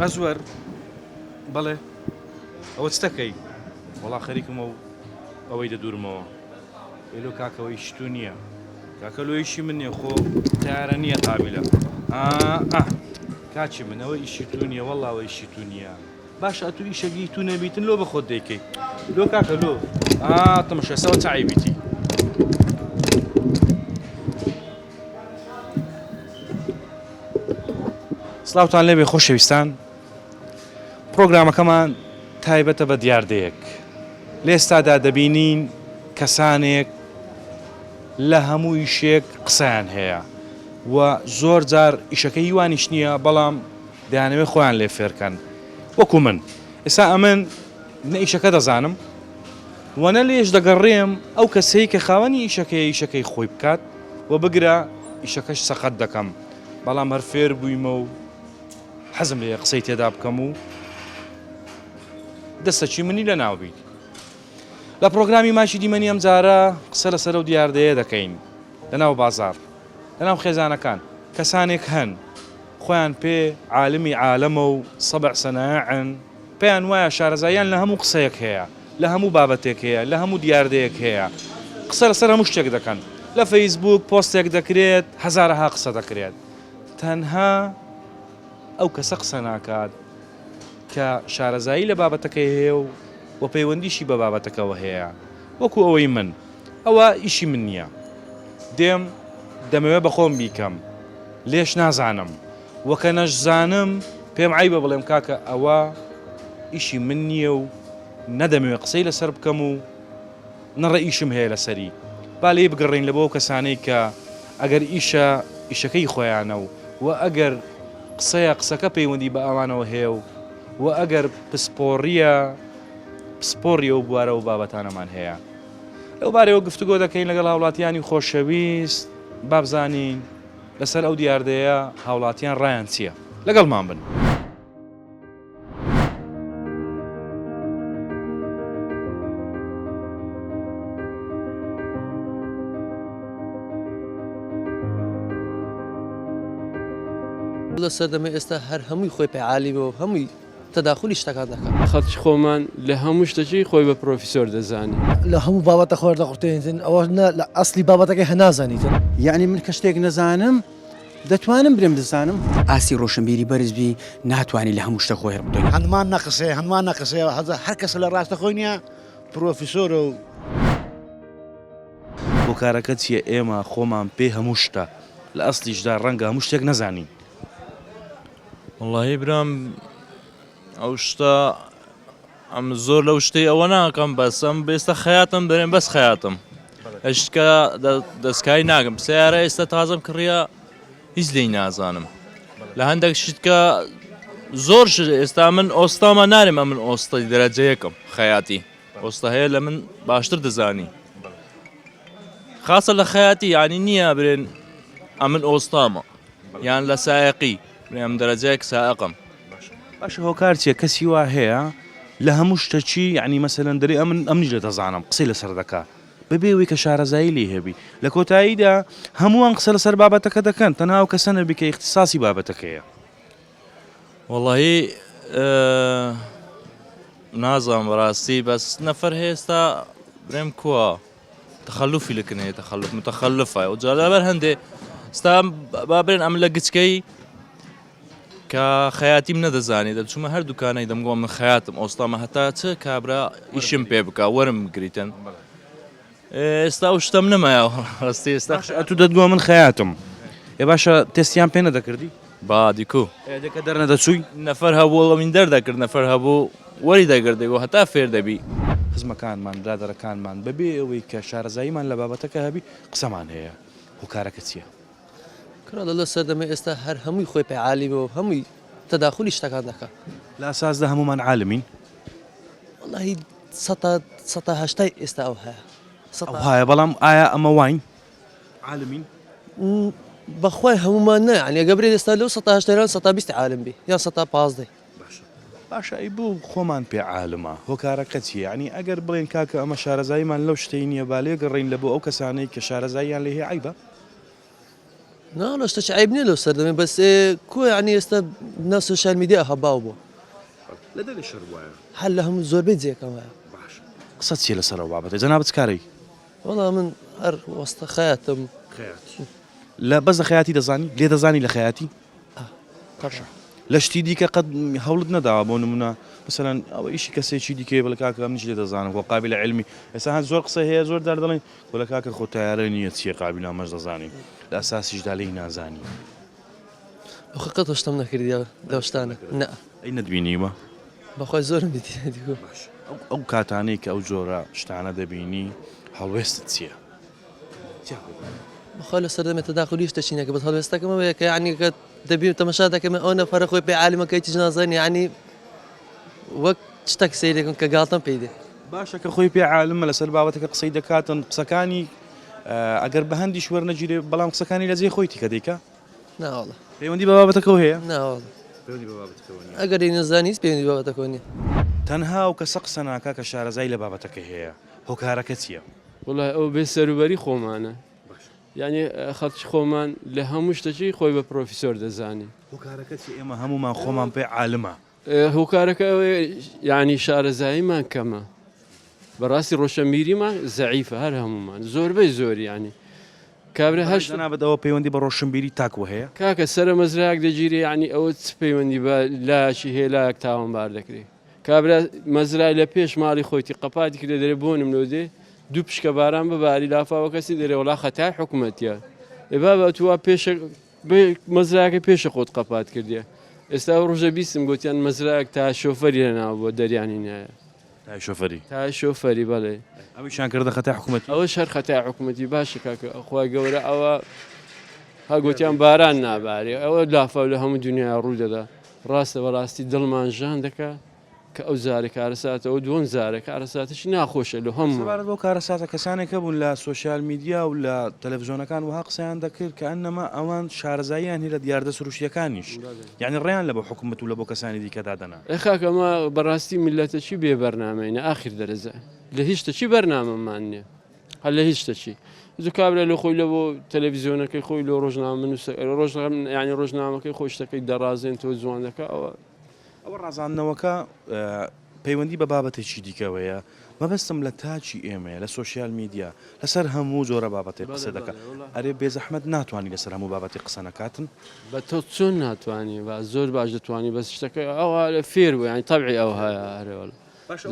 قەزوەر بەڵێ ئەوە چ دەکەی؟ وەڵا خەریکم ئەوەی دەدورمەوە ئێلۆ کاکەوەی شتو نییە کاکە لۆیشی من نییە خۆ تیارە نییە قابلە کاچی من ئەوە ئیشی تو نییە وەڵاوە ئیشی تو نییە باش ئەتو ئیشەگی تو نەبیتن لۆ بە خۆت دەیکەی لۆ کاکە لۆ تەمەشەسەوە چایبیتی سڵاوتان لێبێ خۆشەویستان پرۆگرامەکەمان تایبەتە بە دیاردەیەک لێستادا دەبینین کەسانێک لە هەموو ئیشێک قسەیان هەیە و زۆر جار ئیشەکە هیوانیش نییە بەڵام دەیانەوێت خۆیان لێ فێرکەن وەکو من ئێستا ئەمن نە ئیشەکە دەزانم و نە لێش دەگەڕێم ئەو کەسەی کە خاوەنی ئیشەکەی خۆی بکات و بگرە ئیشەکەش سەقەت دەکەم بەڵام هەر فێر بوویمە و حەزم لێ قسەی تێدا بکەم و دەستەچی منی لە ناوبیت لە پرۆگرامی ماشی دیمەنی ئەم جارە قسە لەسەر و دیاردەیە دەکەین لەناو بازار لەناو خێزانەکان کەسانێک هەن خۆیان پێ عالمی عالەمە و سەبع سەناعن پێیان وایە شارەزاییان لە هەموو قسەیەک هەیە لە هەموو بابەتێک هەیە لە هەموو دیاردەیەک هەیە قسە لەسەر هەموو شتێک دەکەن لە فەیسبوک پۆستێک دەکرێت هەزارەها قسە دەکرێت تەنها ئەو کەسە قسە ناکات کە شارەزایی لە بابەتەکەی هەیە و پەیوەندیشی بە بابەتەکەەوە هەیە وەکو ئەوەی من ئەوە ئیشی من نییە دێم دەمەوێت بە خۆم بیکەم لێش نازانم وەکە نەشزانم پێم عیبە بڵێم کاکە ئەوە ئیشی من نییە و نەدەمەوێت قسەی لەسەر بکەم و نەڕە ئیشم هەیە لەسەری با لێ بگەڕین لە بۆ کەسانەی کە ئەگەر ئیشەکەی خۆیانە و ئەگەر قسەکە پەیوەندی بە ئەوانەوە هەیە و ئەگەر پسپۆڕی و بوارە و بابەتانەمان هەیە لەو بارەوە گفتوگۆ دەکەین لەگەڵ هاوڵاتیانی خۆشەویست بابزانین لەسەر ئەو دیاردەیە هاوڵاتیان ڕایان چییە لەگەڵمان بن لەسەر دەمە ئێستا هەر هەمووی خۆی پێعالیبەوە هەمووی تەداخلی شتەکان دەکات خەڵکی خۆمان لە هەموو شتێکی خۆی بە پرۆفیسۆر دەزانی لە هەموو بابەتە خۆر دەقوتێنن ئەوە لە ئەسلی بابەتەکەی هەنازانیتن یعنی من کە شتێک نەزانم دەتوانم برم دەزانم ئاسی ڕۆشنبیری بەرزبی ناتوانانی لە هەموو شتە خۆی بدۆین هەمان نەقسێ هەر کەس لە ڕاستە خۆی نییە پرۆفیسۆرە و بۆ کارەکە چیە ئێمە خۆمان پێ هەموو شتە لە ئەسلیشدا ڕەنگە هەموو شتێک نەزانین وڵی برام ئەو شتە ئەم زۆر لەو شتەی ئەوە ناکەم بەسم بێستە خەیاتم دەرێن بەس خەیاتم هەشتکە دەستکای ناگەم سیارە ئێستا تازەم کڕیە هیچ لێی نازانم لە هەندێک شتکە زۆر ئێستا من ئۆستاما نارێمە من ئۆستای دەرەجەیەکم خەیاتی ئۆستا هەیە لە من باشتر دەزانی خاصە لە خەیاتی یانی نییە برێن ئەمن ئۆستامە یان لە سایقی ئەم دەرەجەیەک سائقم باش هۆکار چیە کەسی وا هەیە لە هەموو شتەچی یعنی مەسەلەن دەری ئەمنیش لە دەزانم قسەی لەسەر دەکا بەبێەوەی کە شارەزایی لێ هەبی لە کۆتاییدا هەمووان قسە لەسەر بابەتەکە دەکەن تەنها کەسە نەبی کە ئیختیساسی بابەتەکەیە وەڵی نازانم بەڕاستی بەس نەفەر هێستا برێم کووە تەخەلوفی لەکنێ متەخەلفە و جالەبەر هەندێ ستا بابرێن ئەم لە گچکەی کە خەیاتیم نەدەزانی دەچوومە هەر دوکانەی دەمگۆم من خەیاتم ئۆستامە هەتا چ کابرا ئیشم پێ بکە وەرم گریتن ئێستا و شتم نەمایە ڕاستی ئێستا تو دەتگووە من خەیاتم ێ باشە تێستیان پێ نەدەکردی با دیکو دەکە دەرنەدەچووی نەفەر هەبوو من دەردەکرد نەفەر هەبوو وەری دەگردێگو هەتا فێر دەبی خزمەکانمان برادەرەکانمان بەبێ ئەوەی کە شارەزاییمان لە بابەتەکە هەبی قسەمان هەیە هۆکارەکە چییە کرا لەسەر دەمە ئێستا هەر هەمووی خۆی پێعالیبەوە هەمووی تەداخلی شتەکان دەکات لە ئاساسدا هەمومان عالمین وەڵاهی ١٨ ئێستا ئەو هەیە هەیە بەڵام ئایا ئەمە واین عالمین بەخوای هەمومان نە عنی ئەگەبرێت ئێستا لەو ١٨ 120 عالم بێ یا 115 باشە ئەی بوو خۆمان پێ عالمە هۆکارەکە چیە ینی ئەگەر بڵێن کاکە ئەمە شارەزاییمان لەو شتەی نییە با لێگەڕین لە بۆ ئەو کەسانەی کە شارەزاییان لێ هەیە عیبە ناڵ شتە عیب نیە لەو سەردەمێ بەس کۆ ینی ئێستا نا سوشال میدیا هەباو بوو لە دەری شەر وایە هەر لە هەموو زۆربەی جێکەم وایە باش قسە چیە لەسەرەوە بابەتە جەنابەت کاری وەڵام من هەر وەستە خەیاتم لە بەس لە خەیاتی دەزانی لێ دەزانی لە خەیاتی لە شتی دیکە قەت هەوڵت نەداوە بۆ نمونە مثلەن ئەوە ئیشی کەسێکی دیکەی بڵ کاکە ئەم نیش لێ دەزانم بۆ قابلە علمی ئێستا هەن زۆر قسە هەیە زۆر دار دەڵێن بۆ لە کاکە خۆ تیارە نییە چیە قابل ئەمەش دەزانین لە ئەساسیشدا لێی نازانی قەت شتم نەکردی لەو شتانە نە ئەی نەتبینیمە بەخوای زۆرم بیتی دیگو ئەو کاتانەی کە ئەو جۆرە شتانە دەبینی هەڵوێستت چییە؟ بەخوا لە سەردەمێتە داخلی شتەچی نەکە بەس هەڵوێستەکەمەوەیە کە یعنی کە دەبی تەمەشا دەکەمە ئەو نەفەرە خۆی پێ عالمەکەی تیژ نازانانی ینی وەک شتێک سەیرێکم کە گاڵتم پێیدێ باشە کە خۆی پێ عالمە لەسەر بابەتەکە قسەی دەکاتن قسەکانی ئەگەر بە هەندی شوەر نەگیرێ بەڵام قسەکانی لە جێ خۆیتی کە دەیکە ناوەڵە پەیوەندی بە بابەتەکەەوە هەیە ناوەڵ ئەگەر نەزانیت پێوەندی بابەتەکەەوە نیە تەنها و کەسە قسە ناکە کە شارەزای لە بابەتەکە هەیە هۆکارەکە چییە؟ وڵای ئەو بێ سەروبەری خۆمانە یعنی خەڵکی خۆمان لە هەموو شتەکی خۆی بە پرۆفیسۆر دەزانی هۆکارەکە چی ئێمە هەمومان خۆمان پێ عالمە هۆکارەکە یعنی شارەزاییمان کەمە بەڕاستی ڕۆشنبیریمان زەعیفە هەر هەمومان زۆربەی زۆری ینی کابرا هەشت نابێتەوە پەیوەندی بە ڕۆشنبیری تاکوە هەیە کاکە سەرە مەزراک دەگیری ینی ئەوە چ پەیوەندی بە لاشی هێلاک تاوانبار دەکرێت کابرا مەزرای لە پێش ماڵی خۆیتی قەپاتی کرێ دەرێ بۆنم لۆ دێ دوو پشکە باران بەباری لافاوە کەسی دەرێ وڵا خەتای حکوومەتیە ئێبا بە تووا پێشە مەزراکە پێشە خۆت قەپات کردیە ئێستا ڕۆژە بیستم گوتیان مەزراک تا شۆفەری لەناو بۆ دەریانی نایە تای شۆفەری تا شۆفەری بەڵێ ئەویشان کردە خەتای حکوومەتی ئەوە شەر خەتای حکوومەتی باشە کاکە خوا گەورە ئەوە هەگوتیان باران نابارێ ئەوە لافاو لە هەموو دنیا ڕوو دەدا ڕاستە بەڕاستی دڵمان ژان دەکا کە ئەو زارێک کارەساتەوە دوۆن زارێک کارەساتشی ناخۆشە لە هەموو سەبارەت بۆ کارەساتە کەسانێکە بوون لە سوۆسیال میدیا و لە تەلەڤیزۆنەکان وها قسەیان دەکرد کە ئەنەما ئەوان شارەزاییان هی لە دیاردە سروشتیەکانیش یعنی ڕێیان لە بۆ حکوومەت و لە بۆ کەسانی دیکەدا دەنا خاکەمە بەڕاستی میلەتەچی بێ بەرنامەینە ئاخر دەرەزە لە هیچ شتەچی بەرنامەمان نییە هەر لە هیچ شتەچی زوو کابرا لە خۆی لە بۆ تەلەڤیزیۆنەکەی خۆی لە ڕۆژنامە ینی ڕۆژنامەکەی خۆی شتەکەی دەڕازێن تۆ جوانەکە ئەوە ڕازاندنەوەکە پەیوەندی بە بابەتێکی دیکەوەیە مەبەستم لە تاچی ئێمەیە لە سوۆسیال میدیا لەسەر هەموو جۆرە بابەتێک قسە دەکە ئەرێ بێزەحمەت ناتوانانی لەسەر هەموو بابەتی قسە نەکاتن بە تۆ چۆن ناتوانانی و زۆر باش دەتوانانی بەس شتەکە ئەوە لە فێر بوو ینی تەبعی ئەو هەیە هەرێوەڵ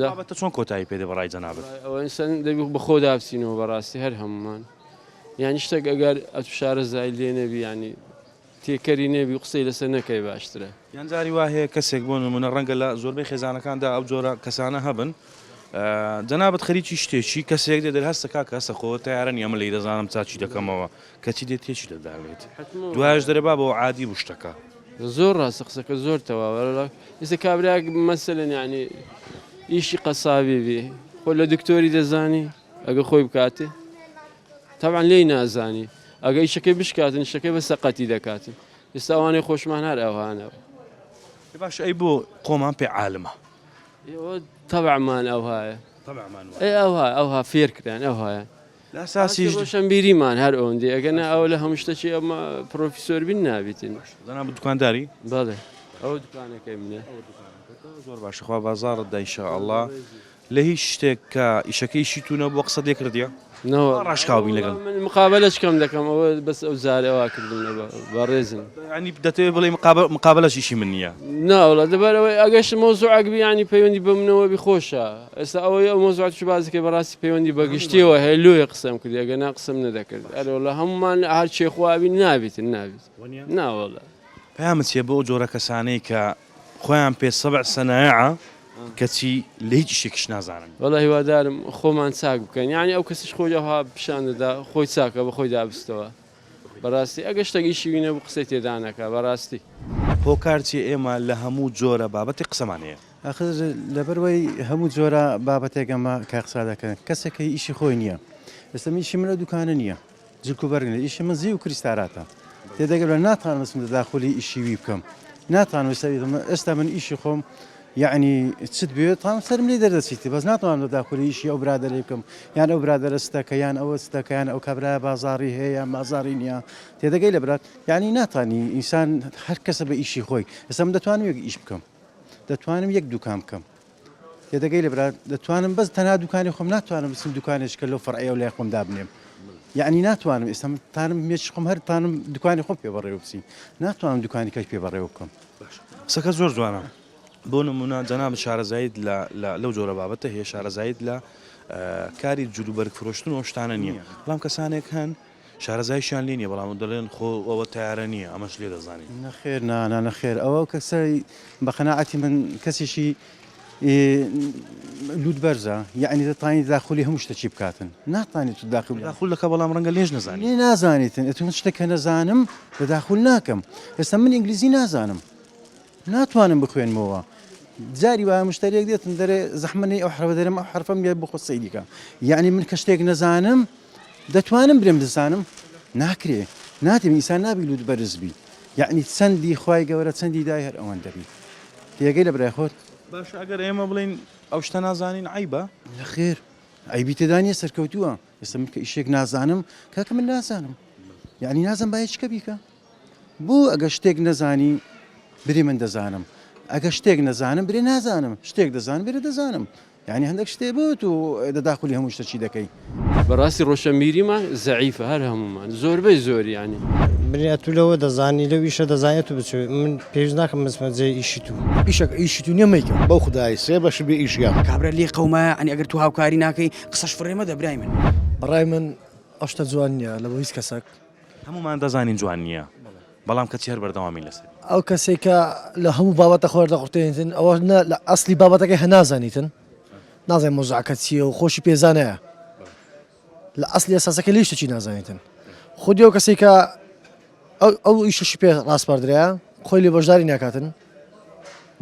بابەتە چۆن کۆتایی پێدە بەڕای جەنابەت ئەوە ئینسان دەبی بە خۆ دابچینەوە بەڕاستی هەر هەمومان یانی شتێک ئەگەر ئەت شارەزای لێ نەبی ینی تێکەری نێبی قسەی لەسەر نەکەی باشترە یانجاری وا هەیە کەسێک بۆ نمونە ڕەنگە لە زۆربەی خێزانەکاندا ئەو جۆرە کەسانە هەبن جەنابەت خەریکی شتێکی کەسێک دێ هەستە کاکە هەستە خۆ تیارە نیە ئەمە لی دەزانم چاچی دەکەمەوە کەچی دێت تێکی دەداوێت دوایش دەرێبا بۆ عادی بوشتەکە زۆر ڕاستە قسەکە زۆر تەواوە ئێستا کابراک مەسەلەن ینی ئیشی قەسابی بێ خۆ لە دکتۆری دەزانی ئەگە خۆی بکاتێ تاوان لێی نازانی ئەگە ئیشەکەی بشکاتن شەکەی بە سەقەتی دەکاتن ئێستا ئەوانەی خۆشمان هەر ئەوانەوە باش ئەی بۆ خۆمان پێ عالمە تەبعمان ئەو هایە ئەوها فێر کردیان ئەو هایە لەساسیش ڕۆشنبیریمان هەر ئەوەندی ئەگەنا ئەو لە هەموو شتەکی ئەمە پرۆفیسۆر بین نابیتن دەنا بە دوکانداری بەڵێ ئەو دوکانەکەی منە زۆر باشەخوا بازارت دا ئینشاءالله لە هیچ شتێک کە ئیشەکەیشی تونە بۆ قسە لێ کردیە ڕاشکاوبین لەگەڵ من مقابلەش کەم دەکەم ئەوە بەس ئەو زارەوە کردن بە ڕێزن ینی دەتەوێت بڵێ مقابلەشیشی من نییە ناوڵە دەبارەوەی ئەگەشت مۆزوعەکبی ینی پەیوەندی بە منەوە بخۆشە ئێستا ئەوەی ئەو مۆزوعات بازەکەی بەڕاستی پەیوەندی بەگشتیەوە هەلوویە قسەم کردی ئەگەنا قسەم نەدەکرد ئەرەوە هەمومان هەر چێخواوی نابیتن نابیت ناوەڵە پەیامت چیە بۆ جۆرە کەسانەی کە خۆیان پێ سەبع سەنایە کەچی لە هیچ شتێکیش نازانن وەڵا هیوادارم خۆمان چاک بکەن یعنی ئەو کەسیش خۆی ئەوها پیشان دەدا خۆی چاکە بە خۆی دابستەوە بەڕاستی ئەگە شتێکیشی وینە بۆ قسەی تێدانەکە بەڕاستی هۆکارچی ئێمە لە هەموو جۆرە بابەتی قسەمان هەیە ئەخر لەبەرەوەی هەموو جۆرە بابەتێک ئەمە کە قسا دەکەن کەسێکی ئیشی خۆی نییە ئێستا ئیشی منە دوکانە نییە جلکو بەرگن ئیشی من زی و کریستاراتە تێدەگەر لە ناتوانم داخلی ئیشی وی بکەم ناتوانم ئێستا من ئیشی خۆم یعنی چت بێت تام سرم لێ دەردەچیتی بەس ناتوانم داخوریشی ئەو برادەی بکەم یان ئەو برادەرە ستەکەیان ئەوە ستەکەیان ئەو کەبرای بازاری هەیە مازاری نییە تێدەگەی لە برات یعنی ناتوانانی ئینسان هەر کەسە بە ئیشی خۆی ئێستا دەتوانم یەک ئیش بکەم دەتوانم یەک دوکان بکەم تێدەگەی لە برات دەتوانم بەس تەنها دوکانی خۆم ناتوانم بچم دوکانێککە لەو فەرعەیە و لای خۆم دابنێم یعنی ناتوانم ئێستا تانم مێچ خۆم هەر تانم دوکانی خۆم پێبەڕێوە بچی ناتوانم دوکانی کەس پێبەڕێوە بکەم قسەکە زۆر جوانە بۆ نمونە جەناب شارەزاید لەو جۆرە بابەتە هەیە شارەزاید لە کاری جلوبەرگ فرۆشتن و شتانە نییە بەڵام کەسانێک هەن شارەزایشیان لێ نیە بەڵام دەڵێن خۆ ئەوە تیارە نییە ئەمەش لێ دەزانین نەخێر نەخێر ئەوە کەسەی بە قەناعەتی من کەسێکی لود بەرزە یعنی دەتوانیت داخلی هەموو شتێکی بکاتن ناتوانیت تو داخل دەکە بەڵام ڕەنگە لێش نەزانین لێ نازانیتن ئەتون شتێکە نەزانم لە داخل ناکەم ئێستا من ئینگلیزی نازانم ناتوانم بخوێنمەوە جاری وایە مشتریەک دێتم دەرێ زەحمەی ئەو حرفە دەرێم ئەو حرفەم بێ بخۆ سەیدیکە یعنی من کە شتێک نەزانم دەتوانم برێم دەزانم ناکرێ ناتێم ئینسان نابی لود بەرزبی یعنی چەندی خوای گەورە چەندی دای هەر ئەوەن دەبی تێگەی لە برای خۆت باش ئەگەر ئێمە بڵین ئەو شتە نازانین عیبە نەخێر ئەیبی تێدا نیە سەرکەوتووە ئێستا من کە ئیشێک نازانم کاکە من نازانم یعنی نازم باید چکە بیکە بۆ ئەگە شتێک نەزانی بری من دەزانم ئەگە شتێک نەزانم برێ نازانم شتێک دەزانم برێ دەزانم یعنی هەندێک شتێ بوت و دەداخلی هەموو شتەچی دەکەی بەڕاستی ڕۆشەمیریمان زەعیفە هەر هەمومان زۆربەی زۆری ینی برێت تو لەوە دەزانی لەو ئیشە دەزانێت و بچێت من پێویست ناکەم بچمە جێ ئیشی تو ئیشی تو نییە مەیکەم بەو خدای سێ بەش بێ ئیشیا کابرا لێ قەومە ئەنی ئەگەر تو هاوکاری ناکەی قسەش فڕێمە دەبرای من بەڕای من ئەو شتە جوان نییە لە بۆ هیچ کەسێک هەمومان دەزانین جوان نییە بەڵام کەچی هەر بەردەوامی لەسەر ئەو کەسێک کە لە هەموو بابەتە خۆر دەقورتێنیتن ئەوە لە ئەسلی بابەتەکەی هەنازانیتن نازانین مۆزعەکە چییە و خۆشی پێزانەیە لە ئەسلی ئەساسەکە لێ شتێکی نازانیتن خودی ئەو کەسێک کە ئەو ئیشەشی پێ ڕاستپەردرەیە خۆی لێ بەشداری ناکاتن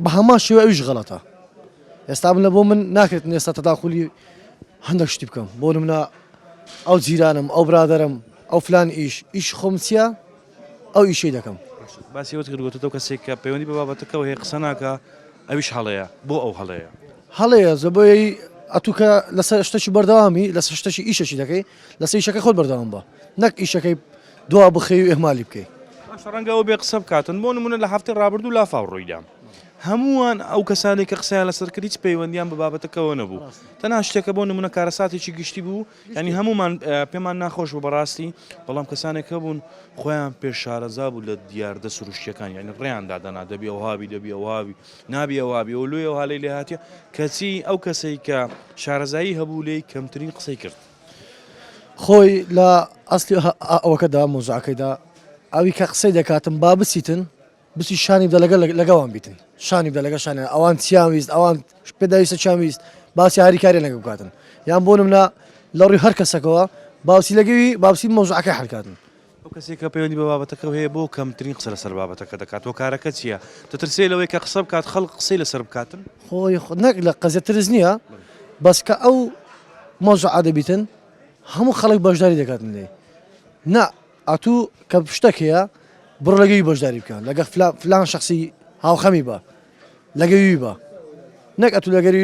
بە هەمان شێوە ئەویش غەڵەتە ئێستا من لە بۆ من ناکرێتن ئێستا تەداخولی هەندێک شتی بکەم بۆ نمونە ئەو جیرانم ئەو برادەرم ئەو فلان ئیش خۆم چییە ئەو ئیشەی دەکەم باسی ئەوت کردوتەوە کەسێک کە پەیوەندی بە بابەتەکەەوە هەیە قسە ناکە ئەویش هەڵەیە بۆ ئەو هەڵەیە هەڵەیە زەبۆی ئەتوکە لەسەر شتێکی بەردەوامی لەسەر شتێکی ئیشەشی دەکەی لەسەر ئیشەکە خۆت بەردەوام بە نەک ئیشەکەی دوا بخەی و ئێمالی بکەی باش ڕەنگە ئەو بێ قسە بکاتن بۆ نمونە لە هەفتەی ڕابردوو لافاو ڕوویدا هەمووان ئەو کەسانی کە قسەیان لەسەر کرد هیچ پەیوەندیان بە بابەتەکەەوە نەبوو تەنها شتێکە بۆ نمونە کارەساتێکی گشتی بوو ینی هەمومان پێمان ناخۆش بوو بەڕاستی بەڵام کەسانێکە بوون خۆیان پێش شارەزا بوو لە دیاردە سروشتیەکان یعنی ڕێیان دادەنا دەبی ئەوهابی دەبی ئەوهابی نابی ئەوابی ئەو لێ و هاالەی لێ هاتیە کەچی ئەو کەسەی کە شارەزایی هەبوو لێی کەمترین قسەی کرد خۆی لە ئەسلی ئەوەکەدا مۆزعەکەیدا ئەوی کە قسەی دەکاتم با بچیتن بچی شانی بدە لەگەڵان بیتن شانی بدە لەگە شانە ئەوان چیان ویست ئەوان پێداویستە چیان ویست باسی هاریکاری لەگە بکاتن یان بۆ نمونە لە ڕووی هەر کەسەکەەوە باوسی لەگەوی باوسی مۆزعەکەی حەلکاتن ئەو کەسێک کە پەیوەندی بە بابەتەکە هەیە بۆ کەمترین قسە لەسەر بابەتەکە دەکات و کارەکە چییە دەترسێ لەوەی کە قسە بکات خەڵک قسەی لەسەر بکاتن خۆی نەک لە قەزیە ترس نییە بەس کە ئەو مۆزعە دەبیتن هەموو خەڵک بەشداری دەکاتن لێ نا ئەتوو کە شتێکەیە بڕ لەگەوی بەشداری بکە لەگە فلان شخصی هاوخەمی بە لەگەوی بە نەک ئەتوو لەگەری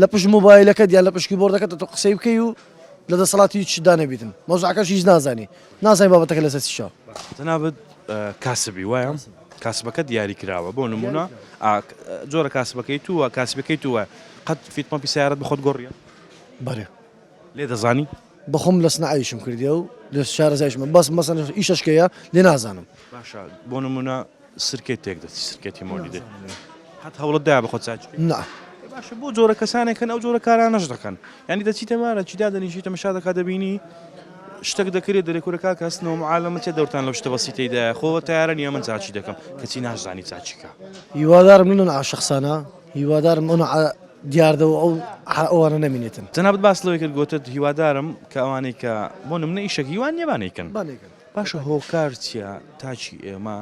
لە پشت مۆبایلەکە دیان لە پشکی بۆردەکەت تۆ قسەی بکەی و لە دەسەڵاتی هیچدا نەبیتن مۆزعەکەش هیچ نازانی بابەتەکە لەسەر چیشە تەنابەت کاسبی وایە کاسبەکە دیاری کراوە بۆ نمونە جۆرە کاسبەکەی تووە کاسبەکەی تووە قەت فیتمەپی سیارەت بە خۆت گۆڕیە بەێ لێ دەزانی بەخۆم لە سنعایشم کردیە و لە شارەزایشمە بەس مەسەن ئیشەشکەیە لێ نازانم باشە بۆ نمونە سرکێت تێک دەستی سرکێتی مۆلیدێ حت هەوڵت دای بە خۆت چاچ نا باشە بۆ جۆرە کەسانێکن ئەو جۆرە کارانەش دەکەن ینی دەچیتە مارە چیدا دەنیشی تەمەشا دەکات دەبینی شتێک دەکرێت دەرێکورەکە کەسنەوە معالەمە چێ دەورتان لەو شتە بەسیتەیدا خۆوە تیارە نیە من چاچی دەکەم کەچی ناشزانی چاچیکە هیوادارم منە شخصانە هیوادارم ئەو دیاردەوە ئەوانە نەمینێتن جەنابەت باس لەوەی کرد گوتت هیوادارم کە ئەوانەی کە بۆ نمونە ئیشەک هیوان نیێبانێکن باشە هۆکار چییە تاچی ئێمە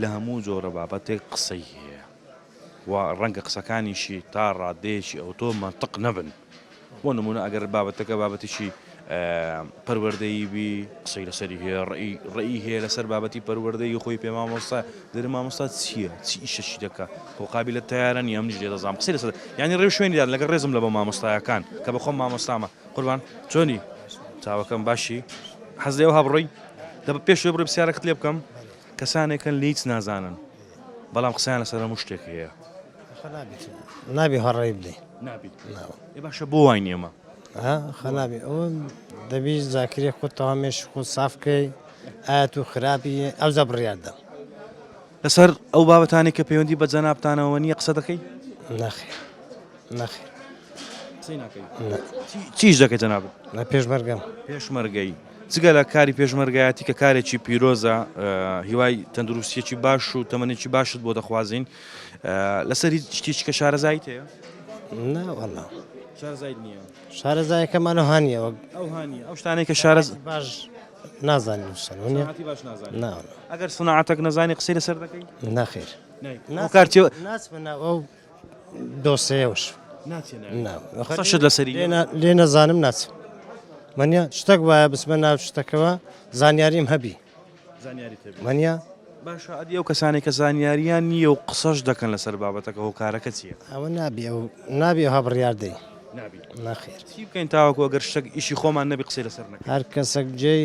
لە هەموو جۆرە بابەتێک قسەی هەیە و ڕەنگە قسەکانیشی تا ڕادێشی ئەو تۆ منطق نەبن بۆ نمونە ئەگەر بابەتەکە بابەتیشی پەروەردەی بی قسەی لەسەری هەیە ڕێی هەیە لەسەر بابەتی پەروەردەی خۆی پێ مامۆستا دەرە مامۆستا چییە چی ئیشەشی دەکە خۆقابی لە تیارە نیە منیش لێ دەزانم قسەی لەسەر ینی ڕێو شوێنیدار لەگە ڕێزم لە بە مامۆستایەکان کە بەخۆم مامۆستامە قوربان چۆنی چاوەکەم باشی حەز لێەوە هەبڕۆی دەبە پێش بڕێ پرسیارەکەت لێ بکەم کەسانێکن لە هیچ نازانن بەڵام قسەیان لەسەر هەموو شتێک هەیە نابی هەڕێی بدەی نابیت ێ باشە بۆ وای نیێمە خەنابی ئەوە دەبی زاکری خۆت تەوامێش خۆ سافکەی ئاەت و خراپی ئەو زە بڕیاردە لەسەر ئەو بابەتانی کە پەیوەندی بە جەنابتانەوە نییە قسە دەکەی نەخێر نەخێر چیش دەکەی جەنابێت لە پێشمەرگەم پێشمەرگەی جگە لە کاری پێشمەرگایەتی کە کارێکی پیرۆزە هیوای تەندروستیەکی باش و تەمەنێکی باشت بۆ دەخوازیین لەسەری شتێکی کە شارەزایت هەیە ناوەڵا شارەزایت نییە شارەزایەکەمانە هاانیەوە ئەو هاانیە ئەو شتانێک کە شارەز باش نازانین سەرونیە باش نازانێت ناوە ئەگەر سناعەتەك نەزانی قسەی لەسەر دەکەی نەخێر کارتی ناسمە ئەو دۆسەیەوش قسەشت لەسەری لێ نەزانم ناچم منە شتێک وایە بسمە ناو شتەکەەوە زانیاریم هەبی منە باشە ئەدی ئەو کەسانی کە زانیاریان نییە و قسەش دەکەن لەسەر بابەتەکە و کارەکە چییە ئەوە نابی ئەوها بڕیاردەی نەخێر چی بکەین تاوەکو ئەگەر شتێک ئیشی خۆمان نەبی قسەی لەسەر نەکە هەر کەسێک جێی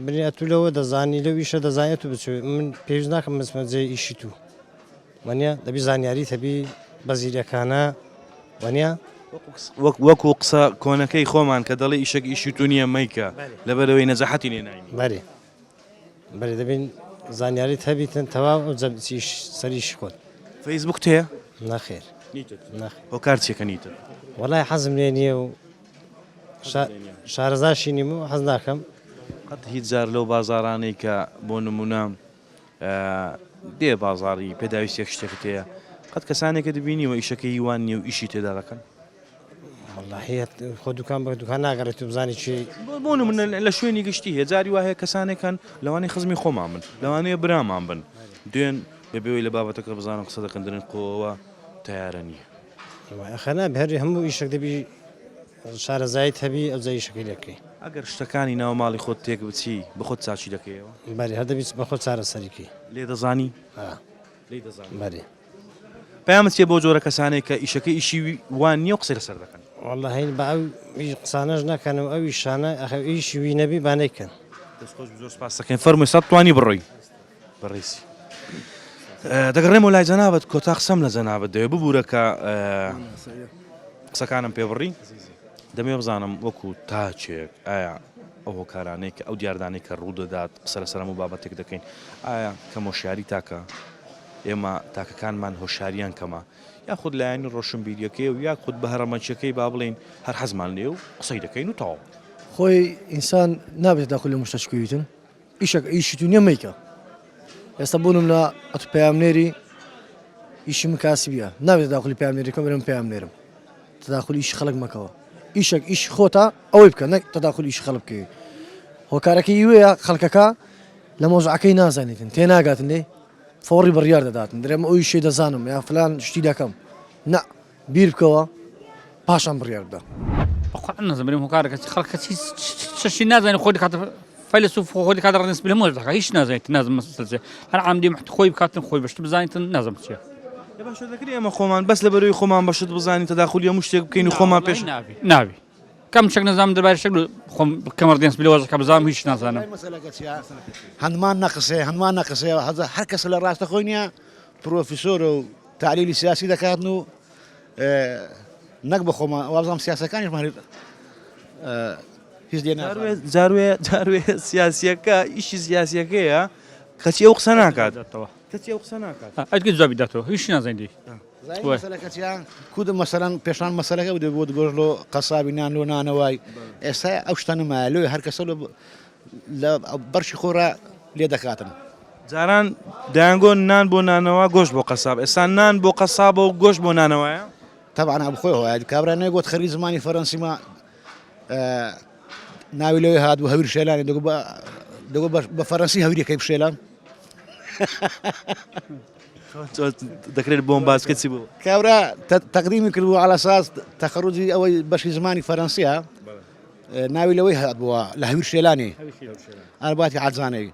بنیاتولەوە دەزانی لەو ئیشە دەزانێت و بچێت من پێویست ناکەم بسمە جێ ئیشی تو منە دەبی زانیاری هەبی بەزیرەکانە وەنیا وەکو قسە کۆنەکەی خۆمان کە دەڵێ ئیشەک ئیشی تو نییە مەیکە لەبەرەوەی نەجەحەتی لێناین بەێ دەبین زانیاریت هەبیتن تەواو ئەو جەمچیش سەریش خۆت فەیسبوک تەیە نەخێر بۆ کار چێکە نیتە وەڵای حەزم لێ نییە و شارەزاشی نیم و حەز ناکەم قەت هیچ جار لەو بازارانەی کە بۆ نمونە دێ بازاری پێداویستێک شتێکت هەیە قەت کەسانێکە دەبینیوە ئیشەکەی هیوان نیە و ئیشی تێدا دەکەن واللهیت خۆ دوکان بە دوکان ناگەڕێت و بزانی چی بۆ نمونە لە شوێنی گشتی هەیە جاری وایە کەسانێکان لەوانەی خزمی خۆمان بن لەوانەیە برامان بن دوێن بەبێەوەی لە بابەتەکە بزانم قسە دەکەندرن قۆوە تیارە نییە خەنا هەری هەموو ئیشێک دەبی شارەزایت هەبی ئەو جای ئیشەکەی لەکەی ئەگەر شتەکانی ناو ماڵی خۆت تێک بچی بە خۆت چاچی دەکەیەوە بەری هەر دەبیت بە خۆت چارەسەریکی لێ دەزانی بەری پامت چێ بۆ جۆرە کەسانێک کە ئیشەکە ئیشی وان نییە و قسەی لەسەر دەکەن والله هین بە ئەو قسانەش ناکەنەوە ئەو شانە ئیشی وی نەبی بانەیکەن دەستخۆش زۆر سپاس دەکەین فەرمووی سەد توانی بڕۆی بەڕێسی دەگەڕێم و لای جەنابەت کۆتا قسەم لە جەنابەت دەوێ ببوورە کە قسەکانم پێ بڕی دەمێ بزانم وەکو تاچێک ئایا ئەو هۆکارانەی کە ئەو دیاردانەی کە ڕوودەدات قسە لەسەر هەموو بابەتێک دەکەین ئایا کەم هۆشیاری تاکە ئێمە تاکەکانمان هۆشیاریان کەمە یاخود لایەنی ڕۆشنبیریەکەی و یاخود بە هەرەمەچەکەی با بڵین هەر حەزمان لێ و قسەی دەکەین و تەواو خۆی ئینسان نابێت داخل لە مشتەشکویتن ئیشەک ئیشی تو نییە مەیکە ئێستا بوونم لە ئەت پامنێری ئیشی مکاسبیە نابێت داخلی پامنێریکە برم پامنێرم تداخل ئیشی خەڵک مەکەوە ئیشێک ئیش خۆتە ئەوەی بکە نەک تداخل ئیشی خەڵک بکەوی هۆکارەکەی وەیە خەڵکەکە لە مۆزعەکەی نازانیتن تێناگاتن لێ فۆڕی بڕیار دەداتن درێمە ئەوی شێ دەزانم یا فلان شتی دەکەم نە بیر بکەوە پاشان بڕیار بدە بەخۆ نەزانم هۆکارەکە خەڵکە چی نازانێت خۆی کاتە فەیلسوف خۆی کاتە ڕەنس بلە مۆز دەکە هیچ نازانێت نازم مەسەلە هەر عەمدی خۆی بکاتن خۆی بەشت بزانیتن نازم چییە باشە دەکری ئەمە خۆمان بەس لە بەرەوەی خۆمان بەشت بزانین تەداخلی هەموو شتێک بکەین و خۆمان پێش ناوی کەم شک نەزانم دەبارەی شک خۆم کەمەردێنس بلەوەزەکە بزانم هیچ نازانم هەندمان نەقسێ هەندمان نەقسێ هەر کەس لە ڕاستە خۆی نییە پرۆفیسۆر و تعلیلی سیاسی دەکاتن و نەک بە خۆمان وابزانام سیاسەکانیشمان هیچ جاروێ سیاسیەکە ئیشی سیاسیەکەیە کەچی ئەو قسە ناکات کەچی ئەو قسە ناکات ئەگەر جوابی داتەوە هیچ نازانیدی مەسەلەکەیان کودە مەسەران پێشان مەسەلەکە بدە بۆ گۆژلۆ قەسابی نان لۆ نانەوەی ئێستا ئەو شتانەمایە لۆی هەر کەسە لە بەرشی خۆرا لێ دەکاتن جاران دایانگۆ نان بۆ نانەوە گۆشت بۆ قەساب ئێستا نان بۆ قەساب و گۆشت بۆ نانەوەیە تەبعاً بخۆیەوە کابرانەیە گوت خەری زمانی فەرەنسیما ناوی لەوێ هات و هەویر شێلانی دەگو بە فەرەنسی هەوریەکەی بشێلان دەکرێت بۆم باسکەچی بوو کابرا تەقدیمی کردبوو على ئەساس تەخەڕوجی ئەوەی بەشی زمانی فەرەنسیە ناوی لەوەی هات بووە لە هەویر شێلانی ئالباتی حەزانەوی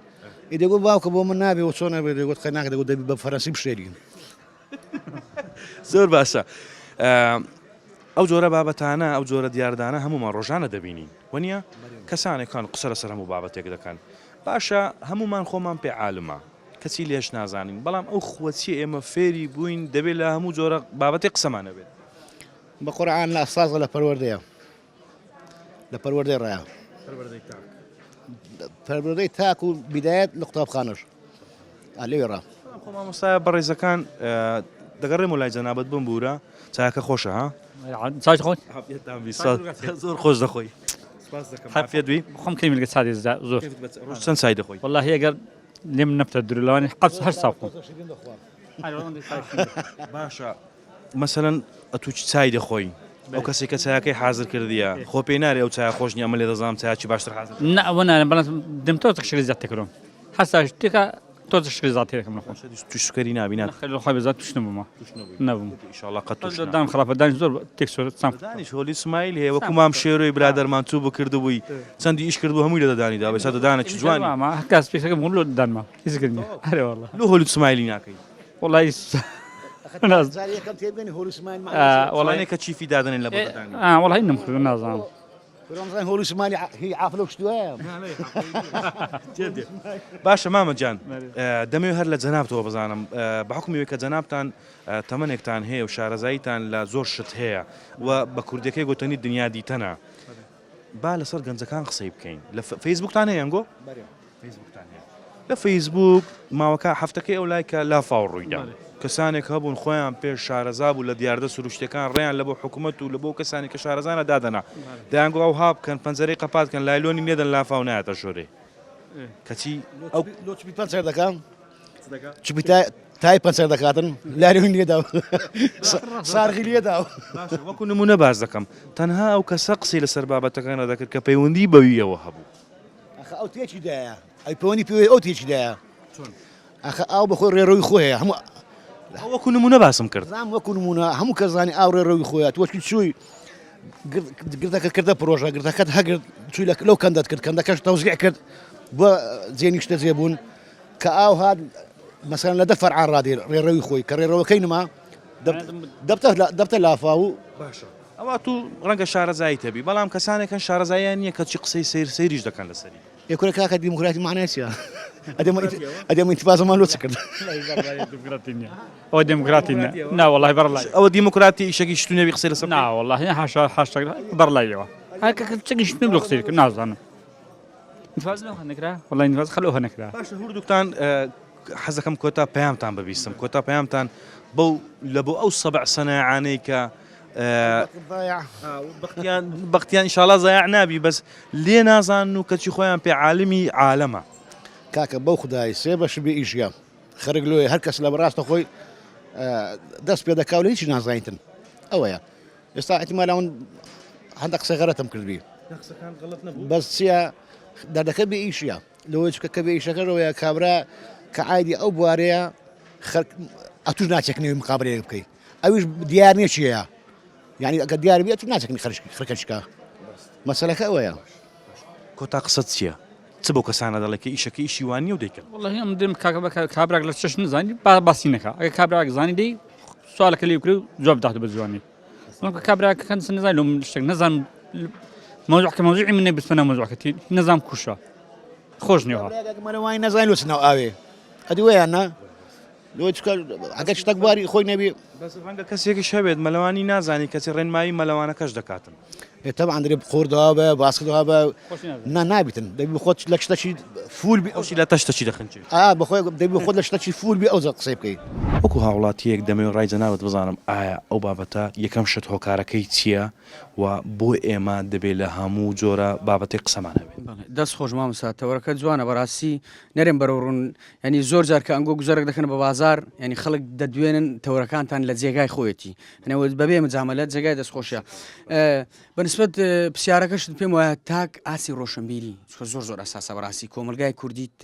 دەگوت باوکە بۆ من نابێ و چۆن نابێ دەگوت خەی ناکە دەگوت دەبی بە فەرەنسی بشێرین زۆر باشە ئەو جۆرە بابەتانە ئەو جۆرە دیاردانە هەمومان ڕۆژانە دەبینین وەنیە کەسانێکان قسە لەسەر هەموو بابەتێک دەکەن باشە هەمومان خۆمان پێ عالمە کەچی لێش نازانین بەڵام ئەو خوەچی ئێمە فێری بووین دەبێت لە هەموو جۆرە بابەتی قسەمانە بێت بە قورعان لە ئەساسە لە پەروەردەیە لە پەروەردەی ڕێیە پەروەردەی تاک و بیدایەت لە قوتابخانەش لێوێ ڕا مامۆستایە بەڕێزەکان دەگەڕێم و لای جەنابەت بم بورە چاکە خۆشە ها چای خۆت زۆر خۆش دەخۆی حەفێت دوی خۆم کەمی لەگە چای زۆر چەند سای دەخۆی والله ئەگەر لێم نەفتە درلوانی قەبس هەر ساو خۆم باشە مەسەلەن ئەتوو چای دەخۆی ئەو کەسێک کە چایەکەی حازر کردیە خۆ پێی نارێ ئەو چای خۆش نیە ئەمە لێ دەزانم چایکی باشتر حازر نه ئەوە نارێ بەڵام دەم تۆ تەخشری زیاد تێکڕۆم هەستا شتێکە تۆ تەخشری زیاد تێکم نەخۆم توش سوکەری نابینات خەلی خۆی بەزات توش نەبوومە نەبووم ئینشاءالله قەت توش دام خراپە دانی زۆر تێک سام دانیش هۆلی اسماعیل هەیە وەکو مام شێرۆی برادەرمان چوو بۆ کردبووی چەندی ئیش کردبوو هەمووی لە دەدانیدا بەسا دەدانێکی جوانی کاس پێشەکەم لۆ دانما هیچ کردنی هەرێ والله لۆ هۆلی اسماعیلی ناکەی والله وڵانێ کە چیفی دادنێن لە بەدانی والله هی نەمخورد نازانم هۆلی سمالی هی عافلە شتوایە باشە مامەجان دەمەوێت هەر لە جەنابتەوە بزانم بە حکومیەوەی کە جەنابتان تەمەنێکتان هەیە و شارەزاییتان لە زۆر شت هەیە و بە کوردەکەی گوتنی دنیا دیتەنە با لەسەر گەنجەکان قسەی بکەین لە فەیسبوکتان هەیە ئەنگۆ لە فەیسبوک ماوەکە هەفتەکەی ئەو لایکە لافاو ڕوویدا کەسانێک هەبوون خۆیان پێش شارەزا بوو لە دیاردە سروشتەکان ڕێیان لە بۆ حکوومەت و لە بۆ کەسانی کە شارەزانە دادەنا دەیانگو ئەو ها بکەن پەنجەرەی قەپاتکەن لایلۆنی نێدەن لافاو نایەتە ژۆرێ کەچی ئەو لۆچبی پەنسەر دەکەم چبی تای پەنسەر دەکاتن لارێوی لێدا سارغی لێدا وەکو نمونە باز دەکەم تەنها ئەو کەسە قسەی لەسەر بابەتەکانە دەکرد کە پەیوەندی بەویەوە هەبوو ئەو تێکی دایە ئەی پەیوەندی پێ ئەو تێکی دایە ئەخە ئاو بەخۆی ڕێڕەوی خۆیە هەموو وەکو نمونە باسم کرد زانام وەکو نمونە هەموو کە زانی ئاو ڕێڕەوی خۆیە توەشکی چووی گردەکە کردە پرۆژە گردەکەت هەگرت چووی لەو کەندەت کرد کەندەکەش تەوزیع کرد بۆ جێنی شتە جێبوون کە ئاو هات مەسەن لە دە فەرعان ڕادێ ڕێڕەوی خۆی کە ڕێڕەوەکەی نما دەبتە لافاو باشە ئەوە تو ڕەنگە شارەزایی تەبی بەڵام کەسانێکن شارەزاییان نییە کە چی قسەی سەیریش دەکەن لەسەری یەکورە کاکە دیموکراتی معنای چیە ئەدەم ئینتیفازەمان لۆچ کرد ئەوە دموکراتی نا والله بەرڵای ئەوە دیموکراتی ئیشەکی شتونەوی قسەی لەسەر نا والله حاشا بەرڵایەوە چەکی شتێک لە قسەی کرد نازانم انتفاز لەو هەنەکرا والله انتفاز خەلەو هەنەکرا باشە هەردووکتان حەزەکەم کۆتا پەیامتان ببیستم کۆتا پەیامتان بەو لە بۆ ئەو سەبع سەنایعانەی کە بەختیان ئینشاڵڵا زایع نابی بەس لێ نازان و کەچی خۆیان پێ عالمی عالەمە کاکە بەو خدای سێ بەش بێ ئیژیا خەرگ لۆی هەر کەس لە بەڕاستە خۆی دەست پێ دەکاو لە هیچی نازانیتن ئەوەیە ئێستا احتیمالاون هەندە قسە غەرەتم کردبی بەس چییە دەردەکە بێ ئیشیە لەوەی چکە کە بێ ئیشەکەەوەیە کابرا کە عادی ئەو بوارەیە ئەتوش ناچێکنەوەی مقابلەیە بکەیت ئەویش دیار نییە چیەیە یعنی ئەگە دیار بێت ناچێکنی خەرکەچکە مەسەلەکە ئەوەیە کۆتا قسەت چییە؟ چ بۆ کەسانە دەڵێکی ئیشەکە ئیشی وانی و دەیکەن والله ئەم دێم کابراک لە چش نزانی باسی نەکە ئەگە کابراک زانی دەی سوالەکە لێ کرد جواب داات بە جوانی کابراکە کەن نزان لەم شتێک نەزان موضوعکە موضوعی منە بسمەنە موضوعکەتی نەزام کوشە خۆش نیەوە مەوانی نەزانانی لۆچناو ئاوێ ئەدی وەیان نا ئەگە شتێک باری خۆی نەبێ ڕەنگە کەسێکی شەبێت مەلەوانی نازانی کەسی ڕێنمایی مەلەوانەکەش دەکاتن طبعا دەبێت قۆردەوە بە باسکردەوە بە نابیتن دەبی خۆت لە شتەی فول بی ئەوشی لە تەشتەچی دەخنچێت بەخۆی دەبی خۆت لە شتەی فول بی ئەو قسەی بکەیت وەکو هاوڵاتیەک دەمەوێت ڕای جەنابەت بزانم ئایا ئەو بابەتە یەکەم شت هۆکارەکەی چییە و بۆ ئێمە دەبێت لە هەموو جۆرە بابەتی قسەمانە بێت دەست خۆش مامۆستا تەوەرەکە جوانە بەڕاستی نەرێن بەرەڕوون ینی زۆر جار کە ئەنگۆ گوزارێک دەکەن بە بازار ینی خەڵک دەدوێنن تەورەکانتان لە جێگای خۆیەتی هەنەوە بەبێ مجاملەت جێگای دەستخۆشە بەنسبەت پرسیارەکەشت پێم وایە تاک ئاسی ڕۆشنبیری زۆر زۆر ئەساسە بەڕاستی کۆمەلگای کوردیت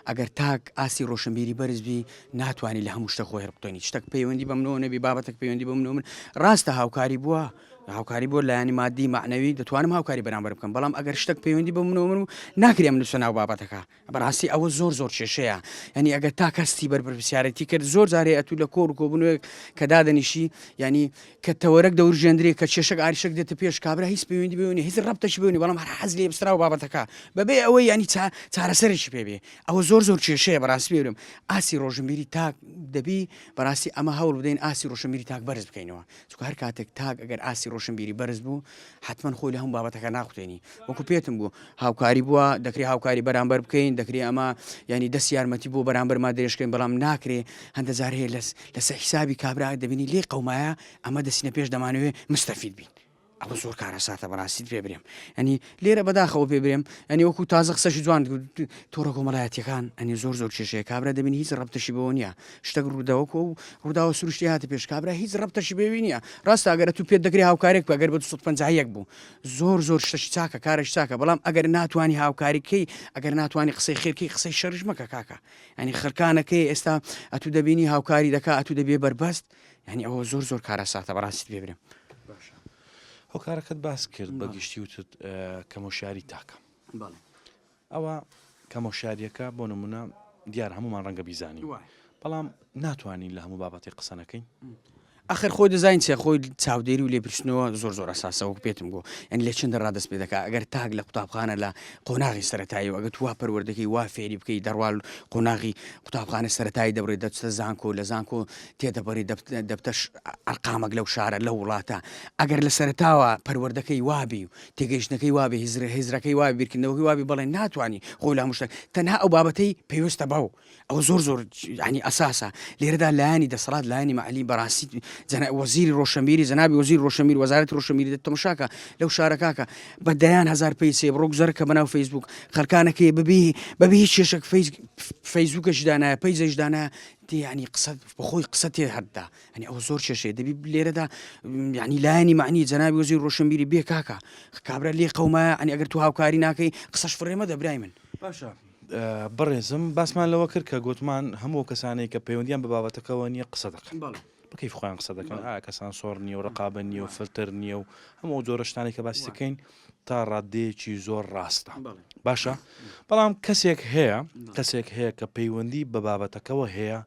ئەگەر تاک ئاسی ڕۆشنبیری بەرزبی ناتوانانی لە هەموو شتە خۆی هەربتۆنی شتێک پەیوەندی بەمنەوە نەبی بابەتێک پەیوەندی بەمنەوە من ڕاستە هاوکاری بووە هاوکاری بۆ لایانی مادی معنەوی دەتوانم هاوکاری بەرامبەر بکەم بەڵام ئەگەر شتێک پەیوەندی بە منەوە من و ناکرێ من نووسە ناو بابەتەکە بەڕاستی ئەوە زۆر کێشەیە ینی ئەگەر تا کەستی بەرپرسیارەتی کرد زۆر جارێ ئەتوو لە کۆر و کۆبنوێک کە دادەنیشی ینی کە تەوەرەک دەورژێندرێ کە کێشەک ئاریشەک دێتە پێش کابرا هیچ پەیوەندی بێنی هیچ ڕەبتەشی بێنی بەڵام هەر حەز لێ بستراوە بابەتەکە بەبێ ئەوەی ینی چارەسەرێکی پێبێ ئەوە زۆر کێشەیە بەڕاستی بێرم ئاسی ڕۆژنبیری تاک دەبی بەڕاستی ئەمە هەوڵ بدەین ئاسی ڕۆژنبیری تاک بەرز بکەینەوە چونکە هەر کاتێک تاک ئەگەر ئاسی ڕۆژنبیری بەرز بوو حتمما خۆی لە هەموو بابەتەکە ناخوتێنی وەکو پێتم بوو هاوکاری بووە دەکرێت هاوکاری بەرامبەر بکەین دەکرێت ئەمە ینی دەست یارمەتی بۆ بەرامبەر ما درێژکەین بەڵام ناکرێ هەندە جار هەیە لەسەر حیسابی کابرا دەبینی لێ قەومایە ئەمە دەستینە پێش دەمانوێت مستەفید بین ئەوە زۆر کارەساتە بەڕاستیت پێ برێم ئەنی لێرە بەداخەوە پێ برێم ئەنی وەکو تازە قسەشی جوان تۆڕە کۆمەڵایەتیەکان ئەنی زۆر کێشەیە کابرا دەبینی هیچ ڕەبتەشی بەوە نییە شتێک ڕووداوەکە و ڕووداوە سروشتی هاتە پێش کابرا هیچ ڕەبتەشی بێوی نییە ڕاستە ئەگەر تو پێت دەکری هاوکارێک بەگەر بە 250 بوو زۆر شتەشی چاکە کارش چاکە بەڵام ئەگەر ناتوانانی هاوکاریکەی ئەگەر ناتوانانی قسەی خێرکەی قسەی شەرش مەکە کاکە ینی خەرکانەکەی ئێستا ئەتو دەبینی هاوکاری دەکا ئەتو دەبێ بەربەست ینی ئەوە زۆر کارەساتە بەڕاستیت پێ برێم هۆکارەکەت باس کرد بە گشتی وتت کەمەشاری تاکە ئەوە کەمەشاریەکە بۆ نمونە دیار هەمومان ڕەنگە بیزانی بەڵام ناتوانین لە هەموو بابەتی قسەنەکەین ئەخر خۆی دەزانین چێ خۆی چاودێری و لێپرسنەوە زۆر ئەساسەوە پێتم بۆ ئەنی لە چنددە ڕادەست پێ دەکات ئەگەر تاک لە قوتابخانە لە قۆناغی سەرەتایی و ئەگەر وا پەروەردەکەی وا فێری بکەی دەڕوال قۆناغی قوتابخانە سەرەتایی دەبڕێت دەچتە زانکۆ لە زانکۆ تێدەبڕی دەبتەش ئەرقامەک لەو شارە لە وڵاتە ئەگەر لە سەرتاوە پەروەردەکەی وابی و تێگەیشتەکەی وابێ هیزرەکەی وابی بیرکردنەوەی وابی بەڵێ ناتوانانی خۆی لە هەموو شتێک تەنها ئەو بابەتەی پێویستە بەو ئەوە زۆر ینی ئەساسە لێرەدا لایانی دەسەڵات لایانی معلی بەڕاستی وەزیری ڕۆشنبیری جەنابی وەزیر ڕۆشنبیر وەزارەتی ڕۆشنبیری دەتەماشاکە لەو شارەکەکە بە دەیان هزار پێی بڕۆ گوزەر کە بەناو فەیسبوک خەڵکانەکەی بەبێ هیچ کێشێک فەیسبوکەش دانایە پەیزەش دانایە ینی قسە بەخۆی قسە تێ هەردا ئەنی ئەوە زۆر کێشەیە دەبی لێرەدا ینی لایانی معنی جەنابی وەزیر ڕۆشنبیری بێ کاکە کابرا لێ قەومایە ئەنی ئەگەر تو هاوکاری ناکەی قسەش فڕێمە دەبرای من باشە بەڕێزم باسمان لەوە کرد کە گوتمان هەموو کەسانەی کە پەیوەندیان بە بابەتەکەەوە نییە قسە دەکەن بەکەی خۆیان قسە دەکەن کەسان سۆڕ نییە و ڕقابە نییە و فلتر نییە و هەموو جۆرە شتانی کە باسی دەکەین تا ڕادەیەکی زۆر ڕاستە باشە بەڵام کەسێک هەیە کە پەیوەندی بە بابەتەکەەوە هەیە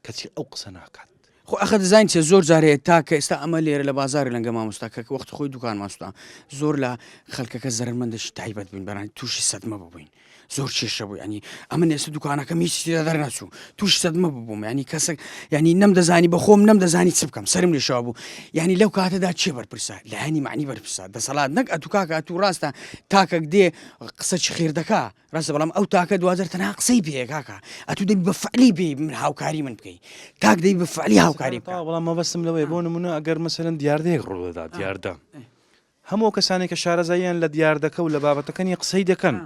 کەچی ئەو قسە ناکات خۆ ئەخە دەزانین چێ زۆر جارەیە تاکە ئێستا ئەمە لێرە لە بازاری لەنگە مامۆستاکە وەخت خۆی دوکان ماستان زۆر لە خەڵکەکە زەرمەندش تایبەت بین بەرانی تووشی سەدمە ببووین زۆر کێشە بوو ینی ئەمە ئێستا دوکانەکەم هیچ دەرنەچوو تووش سەدمە ببووم ینی کەسێک ینی نەمدەزانی بە خۆم نەمدەزانی چ بکەم سرم لێشەوە بوو ینی لەو کاتەدا چێ بەرپرسا لایانی معنی بەرپرسا دەسەڵات نەک ئەتو کاکە ئەتو ڕاستە تاکەک دێ قسەی خێر دەکا ڕاستە بەڵام ئەو تاکە دوازەر تەنها قسەی پێ کاکە ئەتو دەبی بە فعلی بێ من هاوکاری من بکەی تاک دەبی بە فعلی هاوکاری بکە بەڵام مەبەستم لەوەی بۆ نمونە ئەگەر مەسەرەن دیاردەیەک ڕوودەدا دیاردە هەموو کەسانی کە شارەزاییان لە دیاردەکە و لە بابەتەکەنی قسەی دەکەن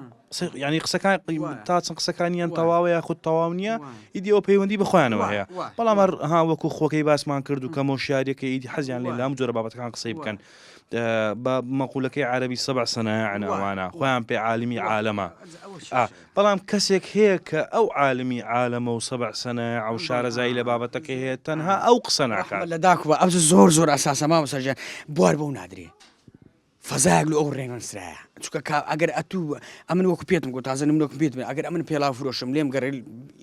ینی قسەکان تا چەند قسەکانیان تەواوە یاخود تەواو نییە ئیدی ئەو پەیوەندی بخۆیانەوە هەیە بەڵام ها وەکو خۆکەی باسمان کرد و کەمە شاریەکە ئیدی حەزیان لێ لەم جۆرە بابەتەکان قسەی بکەن بە مەقولەکەی عربی 7 سەنە ئەوانە خۆیان پێ عالمی عالەمە بەڵام کەسێک هەیە کە ئەو عالمی عالەمە و 7 سەنە ئەو شارەزایی لە بابەتەکە هەیە تەنها ئەو قسە ناکات لە داکوە ئەو زۆر ئاساسە مامۆستاژیان بوار بەو نادرێ فەزایەک لە ئەو ڕێنوەسرایە چونکە ئەگەر ئەتوو ئەمن وەکو پێتم گوت تازە نمونەکەم پێت ئەگەر ئەمن پێڵاو فرۆشم لێم گەڕێ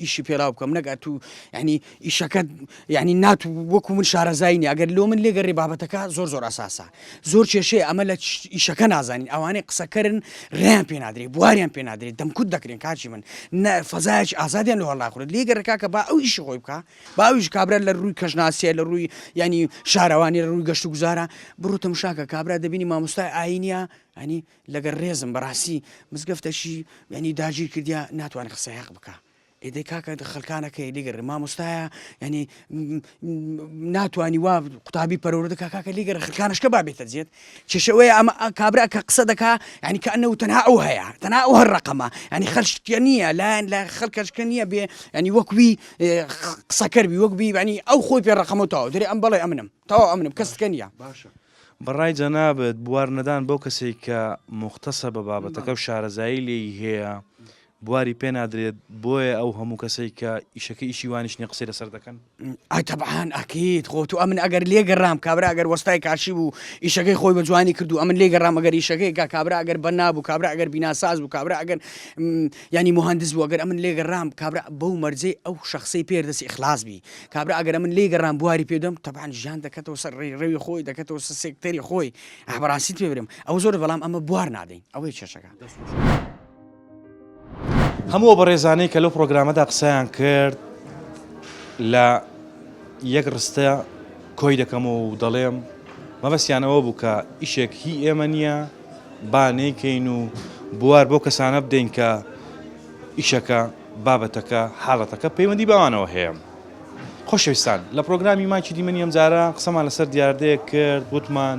ئیشی پێڵاو بکەم نەک ئەتوو ینی ئیشەکەت ینی ناتو وەکو من شارەزایینی ئەگەر لۆ من لێگەڕێ بابەتەکە زۆر ئاساسە زۆر کێشەیە ئەمە لە ئیشەکە نازانین ئەوانەی قسەکەرن ڕێیان پێ نادرێت بواریان پێ نادرێت دەمکوت دەکرێن کاچی من فەزایەکی ئازادیان لە هەڵناخورێت لێگەڕێکاکە با ئەو ئیشی خۆی بکە با ئەویش کابرا لە ڕووی کەژناسیە لە ڕووی ینی شارەوانی لە ڕووی گەشت و گوزارە بڕوتە مشاکە کابرا دەبینی مامۆستای ئاینیە ینی لەگەر ڕێزم بەڕاستی مزگەفتەشی ینی داگیر کردیا ناتوانێت قسەی حەق بکە ئێدەی کاکە خەڵکانەکەی لێگەڕ مامۆستایە ینی ناتوانانی وا قوتابی پەرۆردە کاکە لێگەڕ خەڵکانشکە بابێتە جێت کێشەوەی ئەمە کابرا کە قسە دەکا ینی کە ئەنەوە تەنها ئەو هەیە تەنها ئەو هەر ڕقەمە ینی خەڵکە نییە لایەن لە خەڵکەشکە نییە بێ ینی وەکوی قسەکەربی وەکبی ینی ئەو خۆی پێ ڕقەمەوە دەرێ ئەم بەڵێ ئەمنم تەواو ئەمنم کەسکە نییە باشە بەڕای جەنابەت بوار نەدان بەو کەسێک کە مختصە بە بابەتەکە و شارەزایی لێی هەیە بواری پێ نادرێت بۆیە ئەو هەموو کەسێک کە ئیشەکە ئیشی وانیشتنی قسەی لەسەر دەکەن ئای تەبعاان ئەکییت خۆ تو ئەمن ئەگەر لێگەڕام کابرا ئەگەر وەستای کاشی بوو ئیشەکەی خۆی بە جوانی کردو ئەمن لێگەڕام ئەگەر ئیشەکەی کا کابرا ئەگەر بە نابوو کابرا ئەگەر بیناساز بوو کابرا ئەگەر ینی مهندس بوو ئەگەر ئەمن لێگەڕام کابرا بەو مەرجێ ئەو شخصی پێردەسی ئیخلاص بی کابرا ئەگەر ئەمن لێگەڕام بواری پێدەم تەبعاان ژیان دەکەتەوە سەر ڕێڕەوی خۆی دەکەتەوە سەر سێکتەری خۆی ئەبڕاستیت پێ برم ئەو زۆر بەڵام ئەمە بوار نادەین ئەوەی چێشەکە هەموو بە ڕێزانەی کە لەو پرۆگرامەدا قسەیان کرد لە یەک ڕستە کۆی دەکەمەوە و دەڵێم مەبەستیانەوە بوو کە ئیشێک هی ئێمە نییە با نەیکەین و بوار بۆ کەسانە بدەین کە ئیشەکە بابەتەکە حاڵەتەکە پەیوەندی بەوانەوە هەیە خۆشەویستان لە پرۆگرامی ماچی دیمەنی ئەم جارە قسەمان لەسەر دیاردەیە کرد وتمان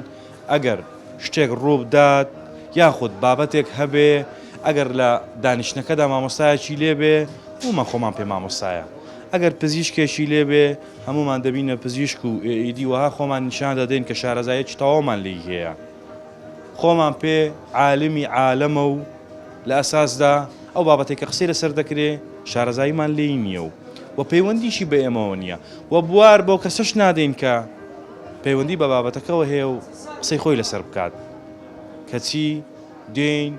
ئەگەر شتێک ڕوو بدات یاخود بابەتێک هەبێ ئەگەر لە دانیشتەکەدا مامۆستایەکی لێبێ ومان خۆمان پێ مامۆستایە ئەگەر پزیشکێکی لێبێ هەمومان دەبینە پزیشک و ئیدی وها خۆمان نیشان دەدەین کە شارەزایەکی تەواومان لێی هەیە خۆمان پێ عالمی عالەمە و لە ئەساسدا ئەو بابەتێک کە قسەی لەسەر دەکرێ شارەزاییمان لێی نییە و پەیوەندیشی بە ئێمەوە نییە و بوار بۆ کەسەش نادەین کە پەیوەندی بە بابەتەکەەوە هەیە و قسەی خۆی لەسەر بکات کەچی دێین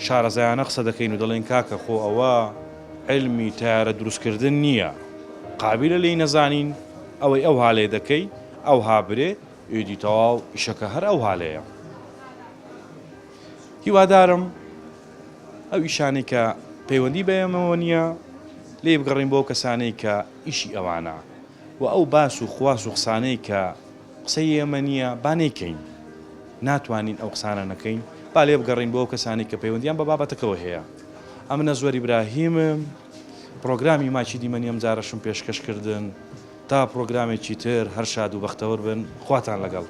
شارەزایانە قسە دەکەین و دەڵێن کاکە خۆ ئەوە علمی تارە دروستکردن نییە قابلە لی نەزانین ئەوەی ئەو هاالێ دەکەی ئەو هابرێ ئێدی تەواو ئیشەکە هەر ئەو هاالەیە هیوادارم ئەو ئیشانەی کە پەیوەندی بەێمەوە نییە لێ بگەڕین بۆ کەسانەی کە ئیشی ئەوانە و ئەو باس و خواست و قسانەی کە قسەی ئێمە نییە بانێکەین ناتوانین ئەو قسانە نەکەین با لێ بگەڕین بۆ کەسانی کە پەیوەندیان بە بابەتەکەەوە هەیە ئەمنە زۆری براهیمم پرۆگرامی ماچی دیمەنی ئەم جارەشم پێشکەشکردن تا پرۆگرامێکی تر هەر شاد و بەختەوەر بن خواتان لەگەڵ